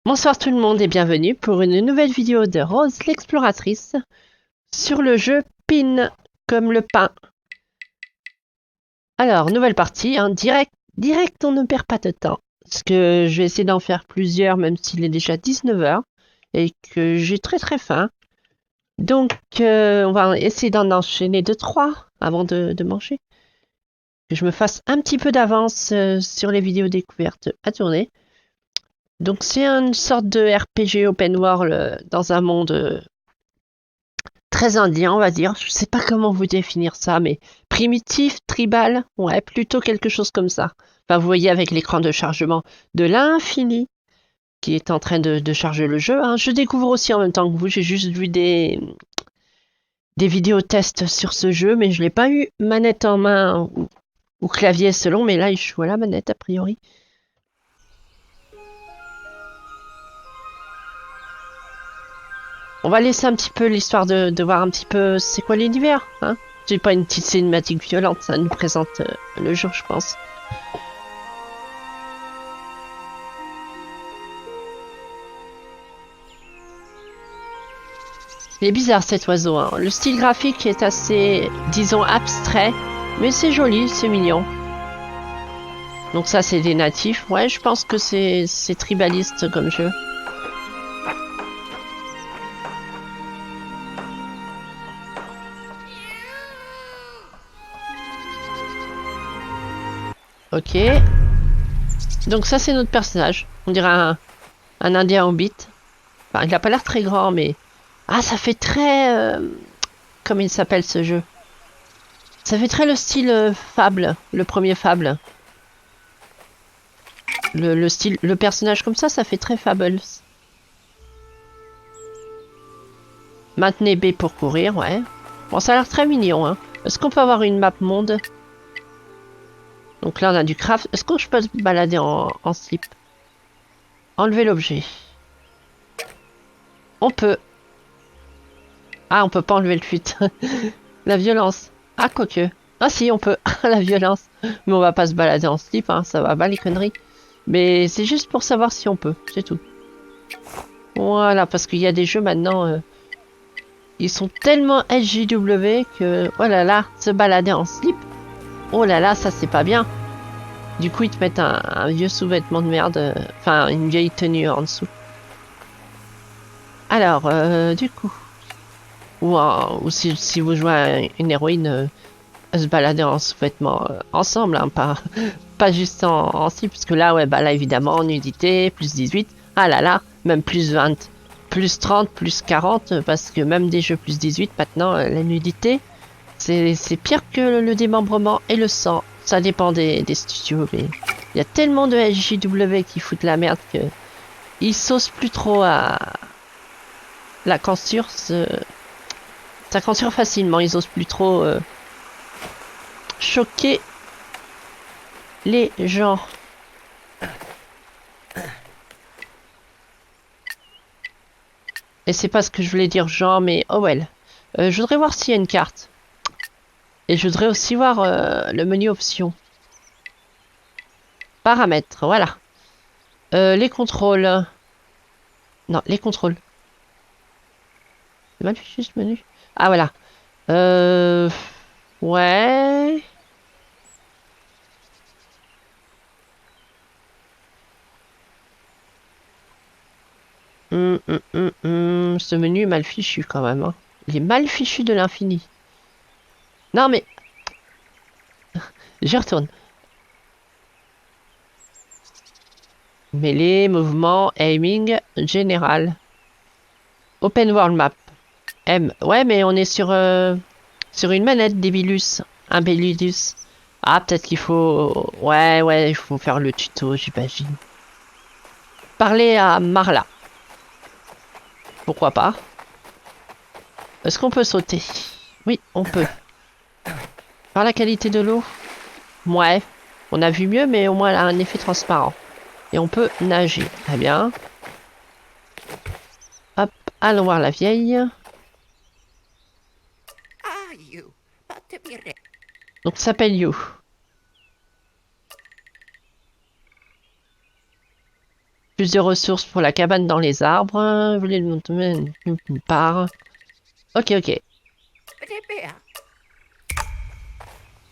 Bonsoir tout le monde et bienvenue pour une nouvelle vidéo de Rose l'exploratrice sur le jeu Pin comme le pain. Alors, nouvelle partie, hein, direct on ne perd pas de temps. Parce que je vais essayer d'en faire plusieurs même s'il est déjà 19 h et que j'ai très faim. Donc on va essayer d'en enchaîner 2-3 avant de manger. Que je me fasse un petit peu d'avance sur les vidéos découvertes à tourner. Donc c'est une sorte de RPG open world dans un monde très indien, on va dire. Je sais pas comment vous définir ça, mais primitif, tribal, ouais, plutôt quelque chose comme ça. Enfin, vous voyez avec l'écran de chargement de l'infini qui est en train de charger le jeu, hein. Je découvre aussi en même temps que vous, j'ai juste vu des vidéos tests sur ce jeu, mais je l'ai pas eu manette en main ou clavier selon, mais là, il joue à la manette a priori. On va laisser un petit peu l'histoire de voir un petit peu c'est quoi l'univers, hein. C'est pas une petite cinématique violente, ça nous présente le jeu, je pense. Il est bizarre cet oiseau, hein. Le style graphique est assez, disons, abstrait, mais c'est joli, c'est mignon. Donc ça, c'est des natifs. Ouais, je pense que c'est tribaliste comme jeu. Ok. Donc ça, c'est notre personnage. On dirait un indien hobbit. Enfin, il a pas l'air très grand, mais... Ah, ça fait très... Comment il s'appelle ce jeu? Ça fait très le style Fable, le premier Fable. Le style, le personnage comme ça fait très Fables. Maintenez B pour courir, ouais. Bon, ça a l'air très mignon, hein. Est-ce qu'on peut avoir une map monde? Donc là, on a du craft. Est-ce que je peux se balader en slip? Enlever l'objet. On peut. Ah, on peut pas enlever le fuite. La violence. Ah, quoique. Ah si, on peut. La violence. Mais on va pas se balader en slip, hein. Ça va pas les conneries. Mais c'est juste pour savoir si on peut. C'est tout. Voilà, parce qu'il y a des jeux maintenant... ils sont tellement SJW que... Oh là là, se balader en slip. Oh là là, ça c'est pas bien. Du coup, ils te mettent un vieux sous-vêtement de merde. Enfin, une vieille tenue en dessous. Alors, du coup... Ou si vous jouez à une héroïne, se balader en sous-vêtements ensemble, hein, pas juste en slip, parce que là, ouais, bah là, évidemment, nudité, plus 18. Ah là là, même plus 20, plus 30, plus 40, parce que même des jeux plus 18, maintenant, la nudité, c'est pire que le démembrement et le sang. Ça dépend des studios, mais il y a tellement de SJW qui foutent la merde que ils saucent plus trop à la censure. Ça censure facilement, ils osent plus trop choquer les gens. Et c'est pas ce que je voulais dire genre, mais oh well. Je voudrais voir s'il y a une carte. Et je voudrais aussi voir le menu options. Paramètres, voilà. Les contrôles. Non, les contrôles. C'est mal fichu ce menu. Ah voilà. Euh... Ouais. Ce menu est mal fichu quand même, hein. Il est mal fichu de l'infini. Non mais... J'y retourne. Mêlée, mouvement, aiming, général. Open World Map. M. Ouais, mais on est sur une manette d'Ebilus. Un Belidus. Ah, peut-être qu'il faut... Ouais, il faut faire le tuto, j'imagine. Parler à Marla. Pourquoi pas? Est-ce qu'on peut sauter? Oui, on peut. Par la qualité de l'eau? Ouais. On a vu mieux, mais au moins elle a un effet transparent. Et on peut nager. Très bien. Hop, allons voir la vieille. Donc ça s'appelle You. Plus de ressources pour la cabane dans les arbres. Vous voulez le montrer nulle part. Ok, ok.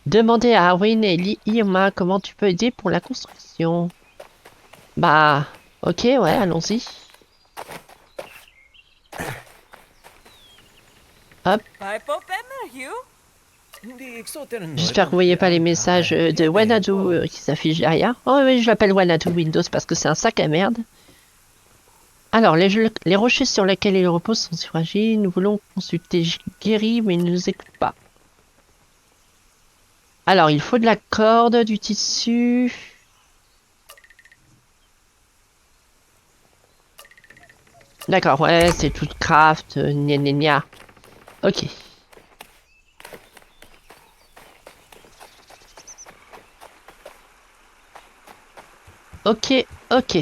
Demandez à Arwin et Irma comment tu peux aider pour la construction. Bah, ok, ouais, allons-y. Hop. J'espère que vous voyez pas les messages de Wanadu qui s'affichent derrière. Oh oui, je l'appelle Wanadu Windows parce que c'est un sac à merde. Alors, les rochers sur lesquels il repose sont si fragiles. Nous voulons consulter Gary, mais il ne nous écoute pas. Alors, il faut de la corde, du tissu. D'accord, ouais, c'est tout craft, gna gna gna. Ok. Ok, ok.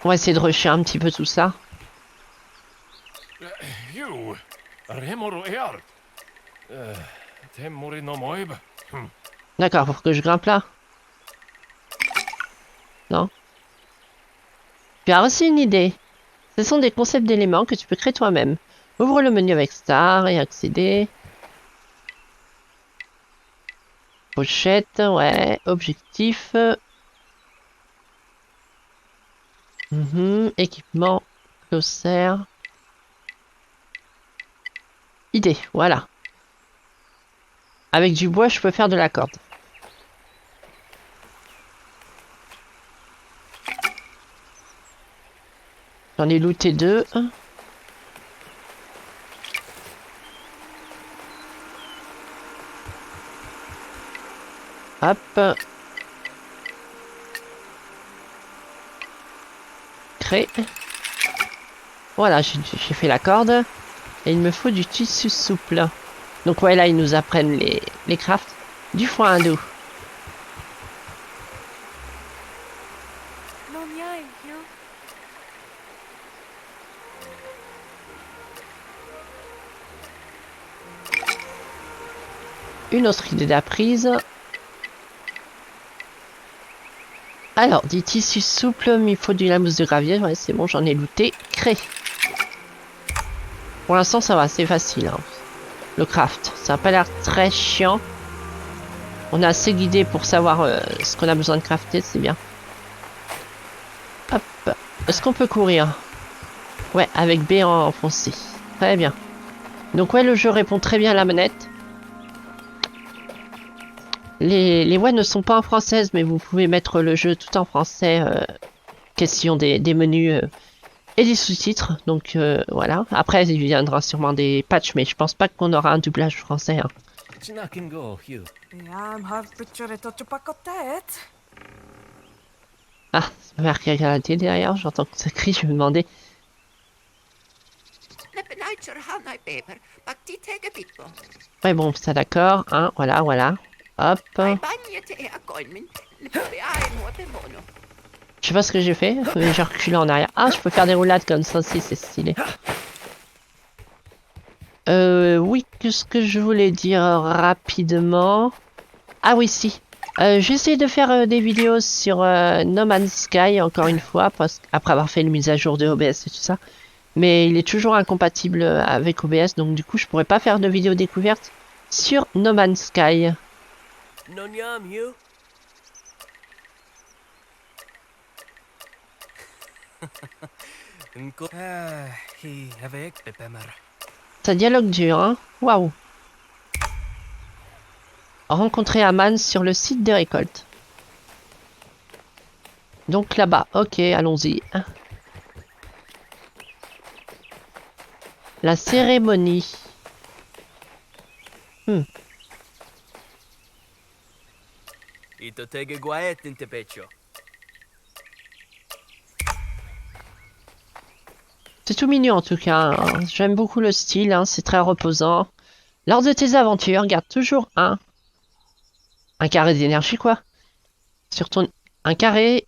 On va essayer de rusher un petit peu tout ça. D'accord, pour que je grimpe là. Non. Tu as reçu une idée. Ce sont des concepts d'éléments que tu peux créer toi-même. Ouvre le menu avec Star et accéder. Pochette, ouais. Objectif. Équipement. Glossaire. Idée, voilà. Avec du bois, je peux faire de la corde. J'en ai looté 2. Hop. Crée. Voilà, j'ai fait la corde. Et il me faut du tissu souple. Donc ouais, là, ils nous apprennent les crafts. Du foin hindou. Une autre idée d'apprise. Alors, des tissus souples, mais il faut de la mousse de gravier. Ouais, c'est bon, j'en ai looté. Crée. Pour l'instant, ça va, c'est facile. Hein. Le craft, ça n'a pas l'air très chiant. On a assez guidé pour savoir ce qu'on a besoin de crafter, c'est bien. Hop. Est-ce qu'on peut courir? Ouais, avec B enfoncé. Très bien. Donc ouais, le jeu répond très bien à la manette. Les voix ne sont pas en française, mais vous pouvez mettre le jeu tout en français. Question des menus et des sous-titres. Donc voilà. Après, il viendra sûrement des patchs, mais je pense pas qu'on aura un doublage français. Hein. Ah, c'est ma mère qui regarde la télé derrière. J'entends que ça crie, je me demandais. Ouais, bon, ça d'accord. Hein, voilà, voilà. Hop. Je sais pas ce que j'ai fait, mais j'ai reculé en arrière. Ah, je peux faire des roulades comme ça aussi, c'est stylé. Oui, qu'est-ce que je voulais dire rapidement? Ah oui, si. J'essaie de faire des vidéos sur No Man's Sky, encore une fois, après avoir fait une mise à jour de OBS et tout ça. Mais il est toujours incompatible avec OBS, donc du coup, je pourrais pas faire de vidéo découverte sur No Man's Sky. Ça dialogue dur, hein? Waouh! Rencontrer Aman sur le site de récolte. Donc là-bas, ok, allons-y. La cérémonie. C'est tout mignon en tout cas. Hein. J'aime beaucoup le style, hein, c'est très reposant. Lors de tes aventures, garde toujours un carré d'énergie quoi. Sur ton un carré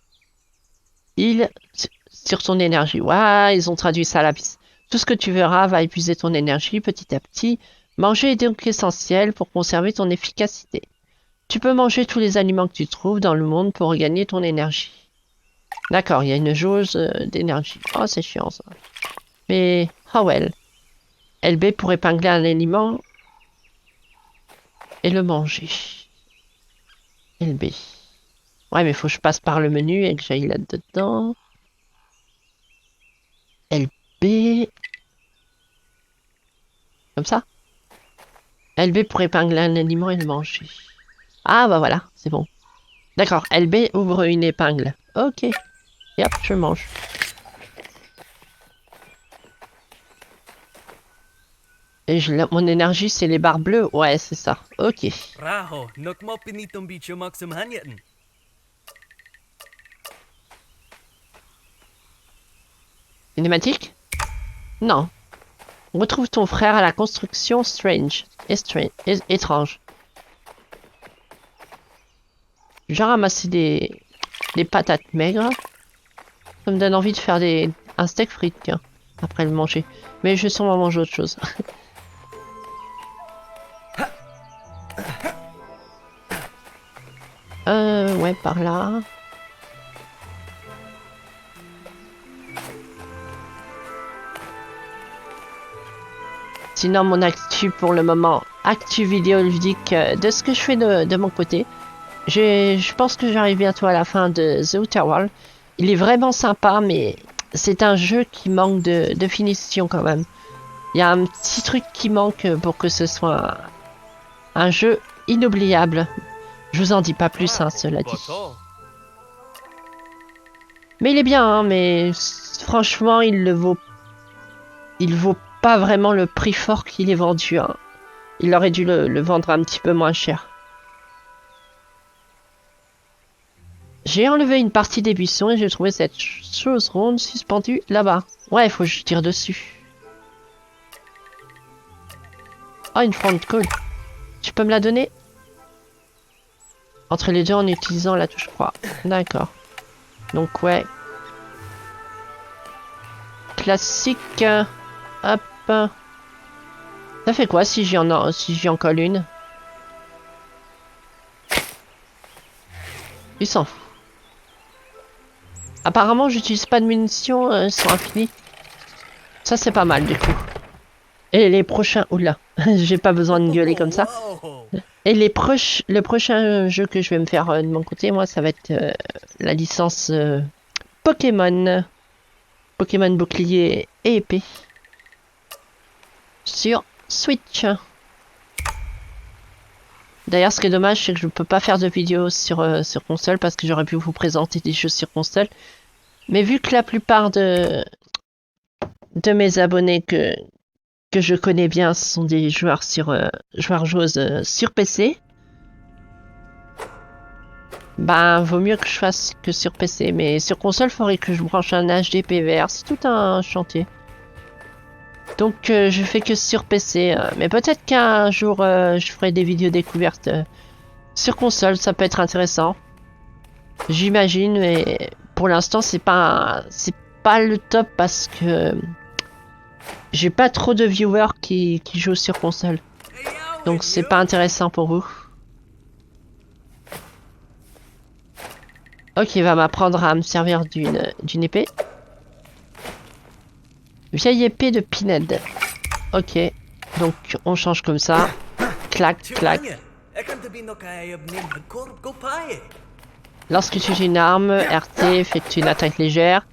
sur ton énergie. Waouh, ils ont traduit ça à la piste. Tout ce que tu verras va épuiser ton énergie petit à petit. Manger est donc essentiel pour conserver ton efficacité. Tu peux manger tous les aliments que tu trouves dans le monde pour regagner ton énergie. D'accord, il y a une jauge d'énergie. Oh, c'est chiant ça. Mais, oh well. LB pour épingler un aliment et le manger. LB. Ouais, mais faut que je passe par le menu et que j'aille là-dedans. LB. Comme ça. LB pour épingler un aliment et le manger. Ah, bah voilà, c'est bon. D'accord, LB ouvre une épingle. Ok. Et hop, je mange. Et mon énergie, c'est les barres bleues. Ouais, c'est ça. Ok. Raho, nok mo pinitong bicho maksamhanyan. Cinématique? Non. Retrouve ton frère à la construction étrange. J'ai ramassé des patates maigres. Ça me donne envie de faire un steak frites, tiens, après le manger. Mais je vais sûrement manger autre chose. Ouais, par là. Sinon, mon actu pour le moment, actu vidéoludique de ce que je fais de mon côté. Je pense que j'arrive bientôt à la fin de The Outer World. Il est vraiment sympa, mais c'est un jeu qui manque de finition quand même. Il y a un petit truc qui manque pour que ce soit un jeu inoubliable. Je vous en dis pas plus, hein, cela dit. Mais il est bien, hein, mais franchement, il vaut pas vraiment le prix fort qu'il est vendu. Hein. Il aurait dû le vendre un petit peu moins cher. J'ai enlevé une partie des buissons et j'ai trouvé cette chose ronde suspendue là-bas. Ouais, il faut que je tire dessus. Oh, une fronde cool. Tu peux me la donner? Entre les deux en utilisant la touche croix. D'accord. Donc ouais. Classique. Hop. Ça fait quoi si j'y en colle une? Il s'en fout. Apparemment, j'utilise pas de munitions, elles sont infinies. Ça, c'est pas mal, du coup. Et les prochains... Oula, j'ai pas besoin de gueuler comme ça. Et le prochain jeu que je vais me faire de mon côté, moi, ça va être la licence Pokémon. Pokémon bouclier et épée. Sur Switch. D'ailleurs, ce qui est dommage, c'est que je ne peux pas faire de vidéo sur console parce que j'aurais pu vous présenter des jeux sur console. Mais vu que la plupart de mes abonnés que je connais bien sont des joueurs joueuses sur PC, ben vaut mieux que je fasse que sur PC. Mais sur console, il faudrait que je branche un HD PVR. C'est tout un chantier. Donc je fais que sur PC, mais peut-être qu'un jour je ferai des vidéos découvertes sur console, ça peut être intéressant. J'imagine, mais pour l'instant c'est pas le top parce que j'ai pas trop de viewers qui jouent sur console. Donc c'est pas intéressant pour vous. Ok, il va m'apprendre à me servir d'une épée. Vieille épée de Pinhead. Ok, donc on change comme ça. Clac, clac. Lorsque tu utilises une arme, RT effectue une attaque légère.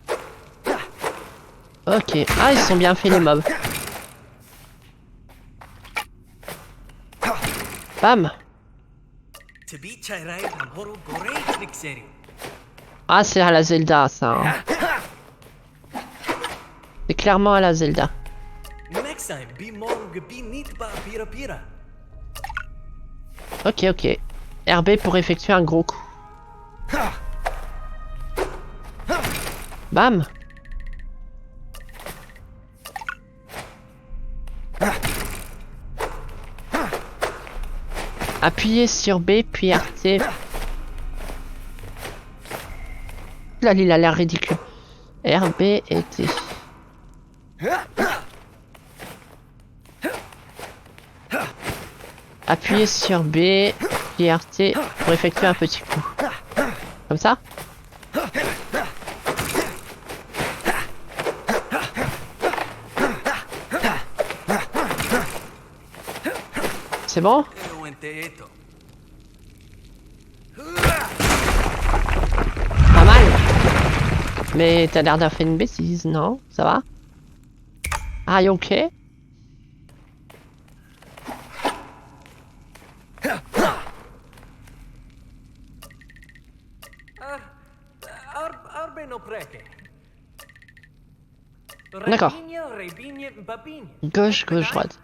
Ok, ah ils sont bien faits les mobs. Bam. Ah c'est à la Zelda ça. Hein. C'est clairement à la Zelda. Ok, ok. RB pour effectuer un gros coup. Bam. Appuyez sur B puis RT. Là, il a l'air ridicule. RB et T. Appuyez sur B. puis RT pour effectuer un petit coup. Comme ça. C'est bon? Pas mal. Mais t'as l'air d'avoir fait une bêtise, non? Ça va? Ah, ok. D'accord. Gauche, gauche, droite.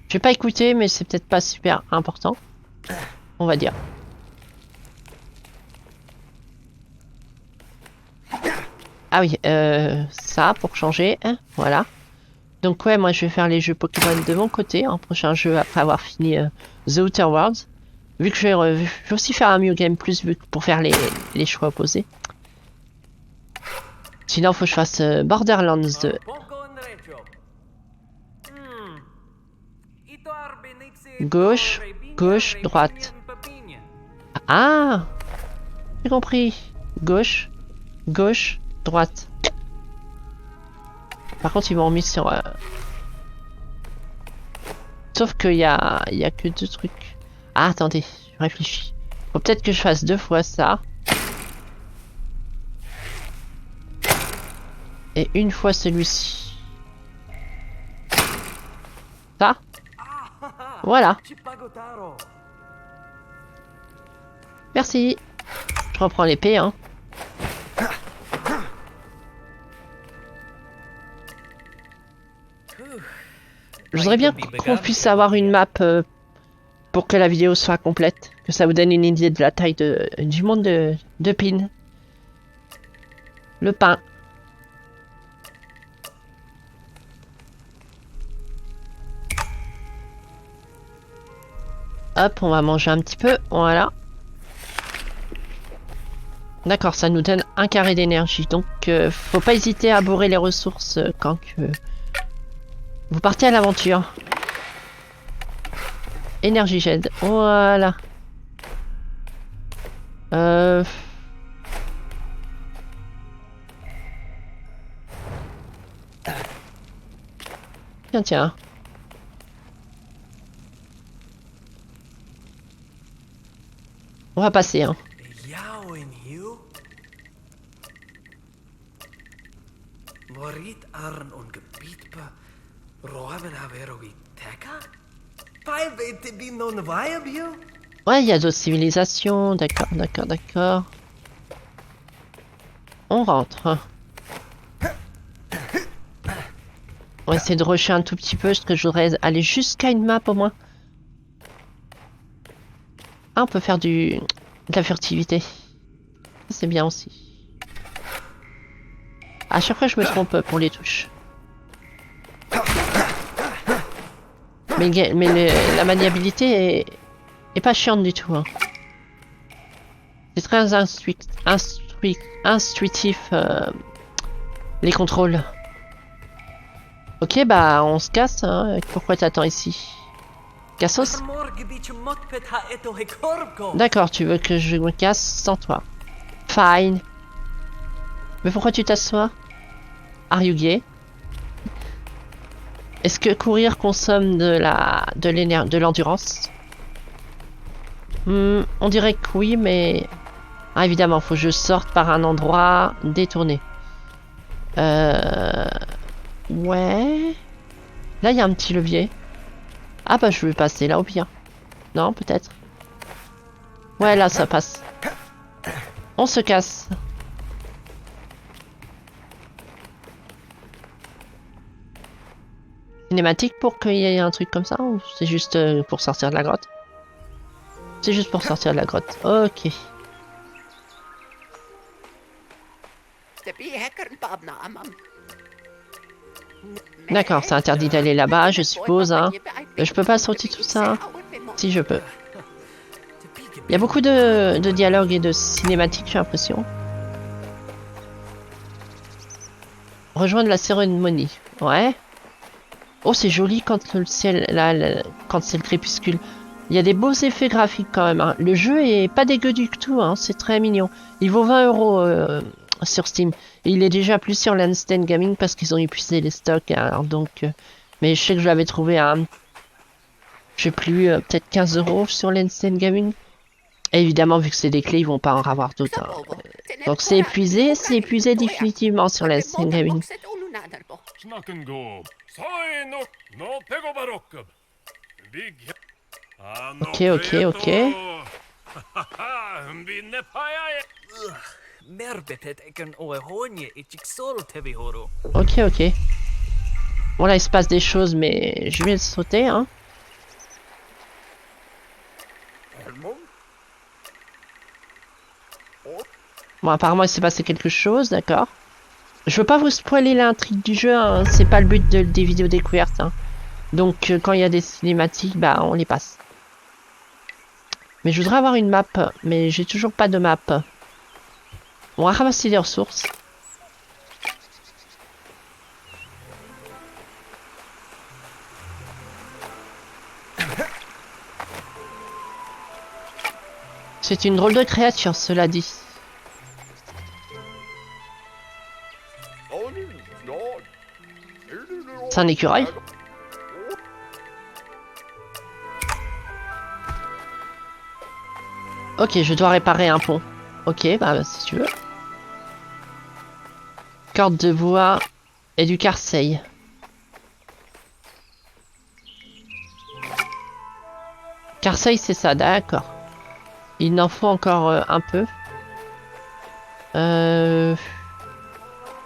Je vais pas écouter, mais c'est peut-être pas super important. On va dire. Ah oui, ça pour changer. Hein, voilà. Donc ouais, moi je vais faire les jeux Pokémon de mon côté en prochain jeu après avoir fini The Outer Worlds. Vu que je vais aussi faire un New Game Plus pour faire les choix opposés. Sinon, faut que je fasse Borderlands 2. Gauche, gauche, droite. Ah, j'ai compris. Gauche, gauche, droite. Par contre, ils m'ont mis sur... Sauf qu'il y a que deux trucs. Ah, attendez, je réfléchis. Faut peut-être que je fasse 2 fois ça. Et 1 fois celui-ci. Ça. Voilà. Merci. Je reprends l'épée, hein. Je voudrais bien qu'on puisse avoir une map pour que la vidéo soit complète. Que ça vous donne une idée de la taille du monde de Pin. Le pain. Hop, on va manger un petit peu. Voilà. D'accord, ça nous donne 1 carré d'énergie. Donc, faut pas hésiter à bourrer les ressources quand vous partez à l'aventure. Énergie gel. Voilà. Tiens, tiens. On va passer, hein. Ouais, il y a d'autres civilisations. D'accord, d'accord, d'accord. On rentre. On va essayer de rusher un tout petit peu, parce que je voudrais aller jusqu'à une map au moins. Ah, on peut faire de la furtivité. C'est bien aussi. À chaque fois, je me trompe pour les touches. Mais la maniabilité est pas chiante du tout. Hein. C'est très intuitif les contrôles. Ok, bah on se casse. Hein. Pourquoi t'attends ici? Cassos? D'accord, tu veux que je me casse sans toi. Fine. Mais pourquoi tu t'assois? Are you gay? Est-ce que courir consomme de l'endurance? On dirait que oui, mais... Ah, évidemment, faut que je sorte par un endroit détourné. Ouais... Là, il y a un petit levier. Ah bah, je vais passer là au pire. Non, peut-être. Ouais, là, ça passe. On se casse. Cinématique pour qu'il y ait un truc comme ça ou c'est juste pour sortir de la grotte? C'est juste pour sortir de la grotte. Ok. D'accord, c'est interdit d'aller là-bas, je suppose. Hein. Je peux pas sauter tout ça. Si je peux. Il y a beaucoup de dialogues et de cinématiques, j'ai l'impression. Rejoindre la cérémonie. Ouais. Oh, c'est joli quand le ciel, là, quand c'est le crépuscule. Il y a des beaux effets graphiques quand même. Hein. Le jeu est pas dégueu du tout, hein. C'est très mignon. Il vaut 20 euros sur Steam. Et il est déjà plus sur l'Instant Gaming parce qu'ils ont épuisé les stocks. Hein. Alors donc, mais je sais que je l'avais trouvé à, je sais plus, peut-être 15 euros sur l'Instant Gaming. Et évidemment, vu que c'est des clés, ils vont pas en avoir d'autres. Hein. Donc c'est épuisé définitivement sur l'Instant Gaming. Ok, ok, ok. Ok, ok. Bon là il se passe des choses mais je vais le sauter hein. Bon apparemment il s'est passé quelque chose, d'accord. Je veux pas vous spoiler l'intrigue du jeu, hein. C'est pas le but des vidéos découvertes. Hein. Donc quand il y a des cinématiques, bah on les passe. Mais je voudrais avoir une map, mais j'ai toujours pas de map. On va ramasser des ressources. C'est une drôle de créature, cela dit. C'est un écureuil? Ok, je dois réparer un pont. Ok, bah si tu veux. Corde de bois et du carseil. Carseil, c'est ça, d'accord. Il en faut encore un peu.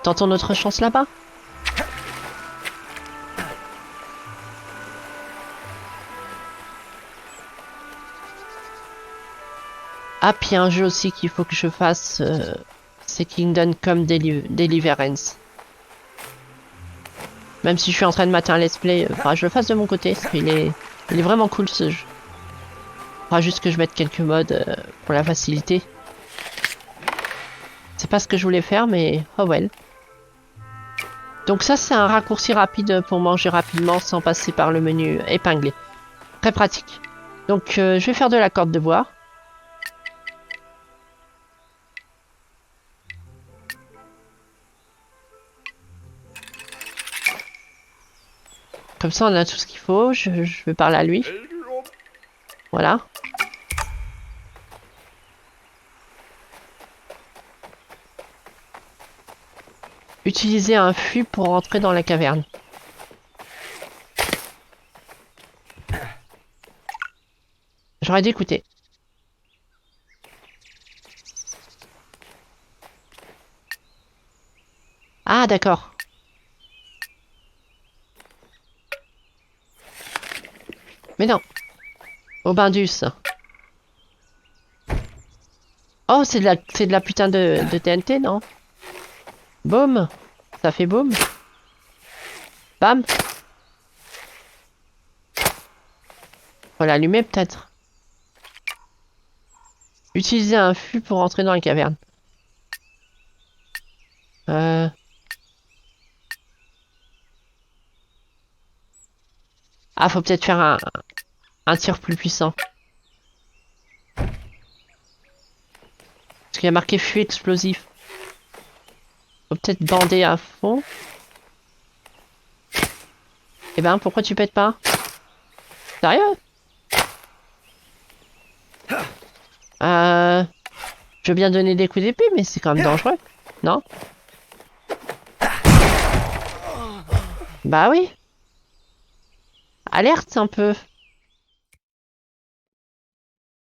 Tentons notre chance là-bas. Ah, puis il y a un jeu aussi qu'il faut que je fasse. C'est Kingdom Come Deliverance. Même si je suis en train de mater un let's play, je le fasse de mon côté. Parce qu'il est vraiment cool ce jeu. Faudra juste que je mette quelques modes pour la facilité. C'est pas ce que je voulais faire, mais oh well. Donc ça, c'est un raccourci rapide pour manger rapidement sans passer par le menu épinglé. Très pratique. Donc je vais faire de la corde de bois. Comme ça, on a tout ce qu'il faut. Je vais parler à lui. Voilà. Utiliser un fût pour rentrer dans la caverne. J'aurais dû écouter. Ah, d'accord. Mais non. Obindus. Oh, c'est de la putain de TNT, non? Boum. Ça fait boum. Bam. Faut l'allumer peut-être. Utiliser un fût pour entrer dans la caverne. Ah, faut peut-être faire un tir plus puissant. Parce qu'il y a marqué fût explosif. Faut peut-être bander à fond. Eh ben, pourquoi tu pètes pas? Sérieux? Je veux bien donner des coups d'épée, mais c'est quand même dangereux. Non? Bah oui. Alerte un peu.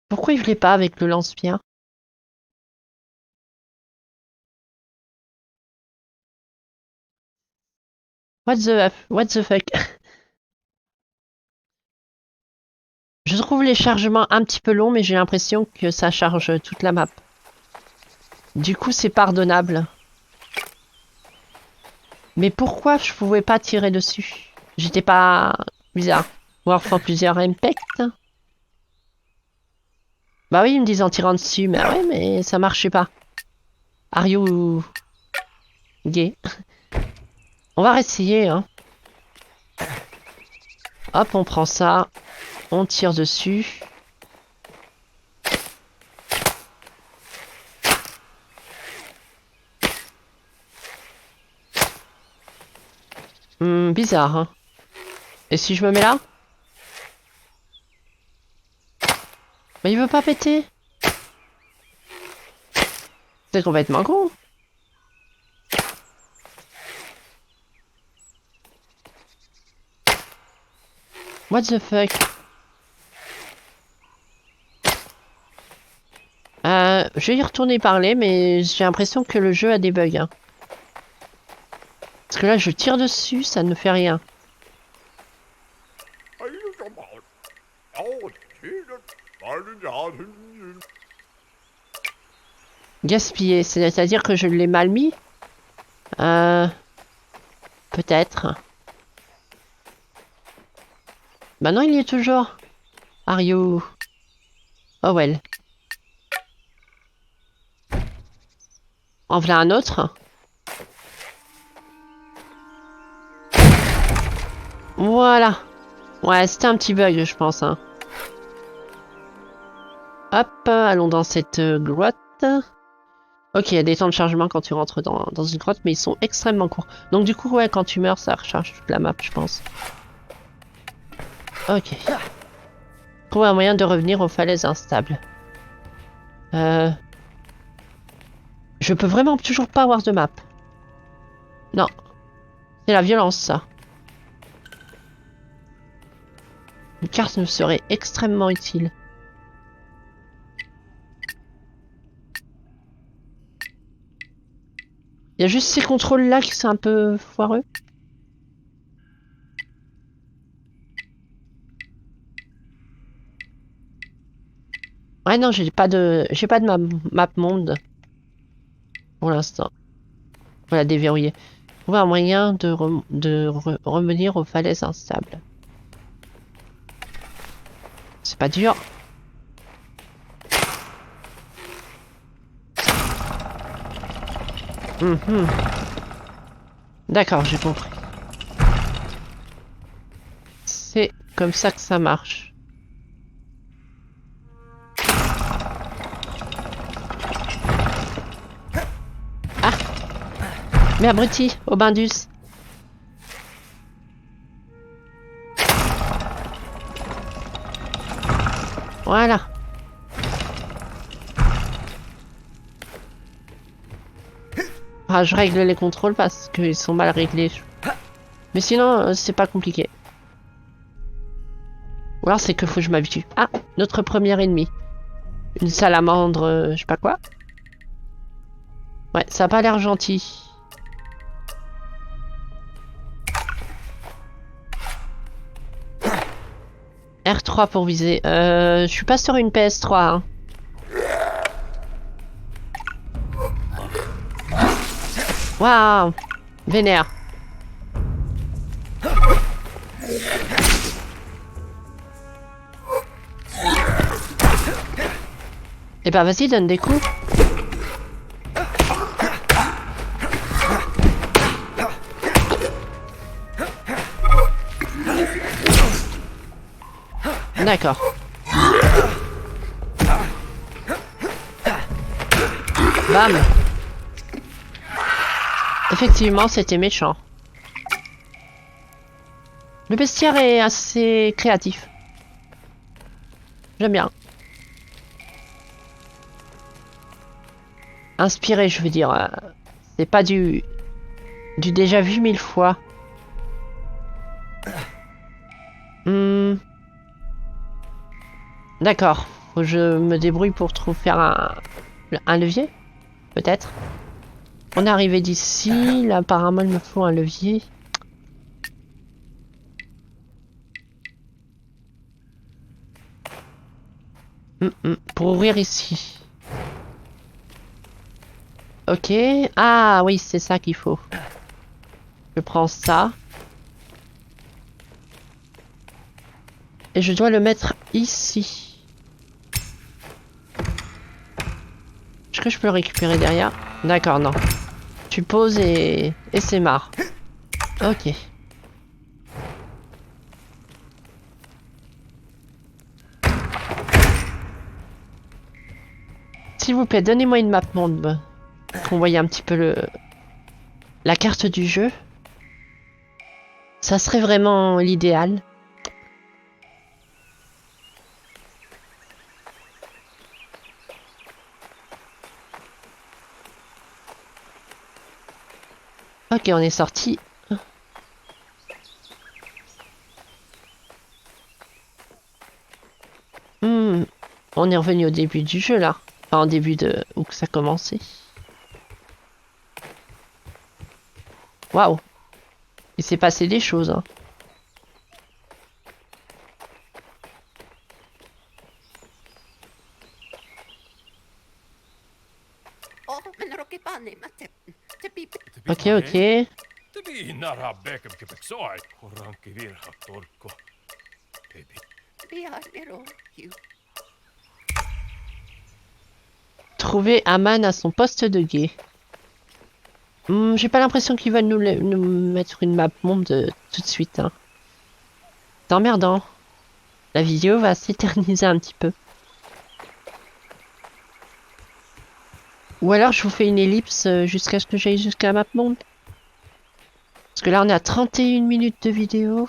Pourquoi il voulait pas avec le lance-pierre? What the fuck? Je trouve les chargements un petit peu longs, mais j'ai l'impression que ça charge toute la map. Du coup, c'est pardonnable. Mais pourquoi je pouvais pas tirer dessus? J'étais pas bizarre. Voir faire plusieurs impacts. Bah oui, ils me disent en tirant dessus, mais ouais, mais ça marchait pas. Are you gay? On va réessayer, hein. Hop, on prend ça. On tire dessus. Bizarre, hein. Et si je me mets là? Mais il veut pas péter. C'est complètement con. What the fuck? Je vais y retourner parler, mais j'ai l'impression que le jeu a des bugs, hein. Parce que là, je tire dessus, ça ne fait rien. Gaspillé, c'est-à-dire que je l'ai mal mis? Peut-être. Bah non, il y est toujours. Are you... Oh well. En voilà un autre. Voilà. Ouais, c'était un petit bug, je pense, hein. Hop, allons dans cette grotte. Ok, il y a des temps de chargement quand tu rentres dans une grotte, mais ils sont extrêmement courts. Donc du coup, ouais, quand tu meurs, ça recharge toute la map, je pense. Ok. Trouver un moyen de revenir aux falaises instables. Je peux vraiment toujours pas avoir de map. Non. C'est la violence, ça. Une carte me serait extrêmement utile. Il y a juste ces contrôles-là qui sont un peu foireux. Ouais, non, j'ai pas de map monde. Pour l'instant. Voilà, déverrouiller. Trouver un moyen de revenir aux falaises instables. C'est pas dur. D'accord, j'ai compris. C'est comme ça que ça marche. Ah! Mais abruti, au Bindus. Voilà. Ah, je règle les contrôles parce qu'ils sont mal réglés. Mais sinon, c'est pas compliqué. Ou alors c'est que faut que je m'habitue. Ah, notre premier ennemi. Une salamandre, je sais pas quoi. Ouais, ça a pas l'air gentil. R3 pour viser. Je suis pas sur une PS3, hein. Waouh! Vénère. Eh ben vas-y, donne des coups. D'accord. Bam. Effectivement, c'était méchant. Le bestiaire est assez créatif. J'aime bien. Inspiré, je veux dire. C'est pas du déjà vu 1000 fois. D'accord. Faut que je me débrouille pour faire un levier. Peut-être. On est arrivé d'ici. Là, apparemment, il me faut un levier. Pour ouvrir ici. Ok. Ah oui, c'est ça qu'il faut. Je prends ça. Et je dois le mettre ici. Est-ce que je peux le récupérer derrière? D'accord, non. Tu poses et c'est marre. Ok. S'il vous plaît, donnez-moi une map monde. Pour qu'on voie un petit peu la carte du jeu. Ça serait vraiment l'idéal. Ok, on est sorti. On est revenu au début du jeu là. Enfin, au début de où que ça commençait. Waouh! Il s'est passé des choses, hein. Ok, ok. Trouver Aman à son poste de guet. J'ai pas l'impression qu'ils veulent nous mettre une map monde tout de suite, hein. C'est emmerdant. La vidéo va s'éterniser un petit peu. Ou alors je vous fais une ellipse jusqu'à ce que j'aille jusqu'à la map monde. Parce que là on est à 31 minutes de vidéo.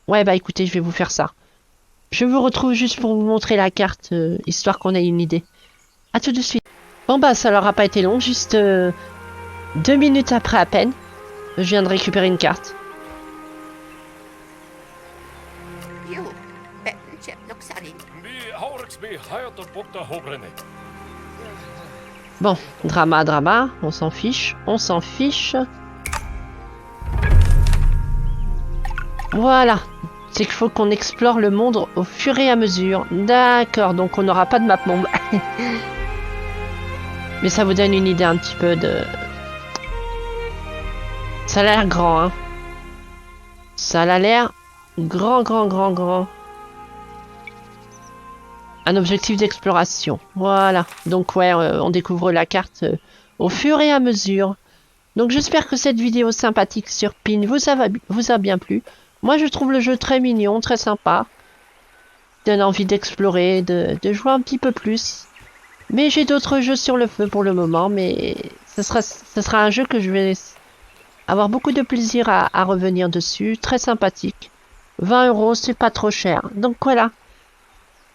Ouais bah écoutez, je vais vous faire ça. Je vous retrouve juste pour vous montrer la carte, histoire qu'on ait une idée. A tout de suite. Bon bah ça leur a pas été long, juste 2 minutes après à peine. Je viens de récupérer une carte. Bon, drama, on s'en fiche, Voilà, c'est qu'il faut qu'on explore le monde au fur et à mesure. D'accord, donc on n'aura pas de map monde. Mais ça vous donne une idée un petit peu de... Ça a l'air grand, hein. Ça a l'air grand. Un objectif d'exploration. Voilà. Donc ouais, on découvre la carte au fur et à mesure. Donc j'espère que cette vidéo sympathique sur Pin vous a bien plu. Moi je trouve le jeu très mignon, très sympa. Donne envie d'explorer, de jouer un petit peu plus. Mais j'ai d'autres jeux sur le feu pour le moment, mais ce sera un jeu que je vais avoir beaucoup de plaisir à revenir dessus. Très sympathique. 20 €, c'est pas trop cher. Donc voilà.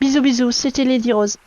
Bisous, c'était Lady Rose.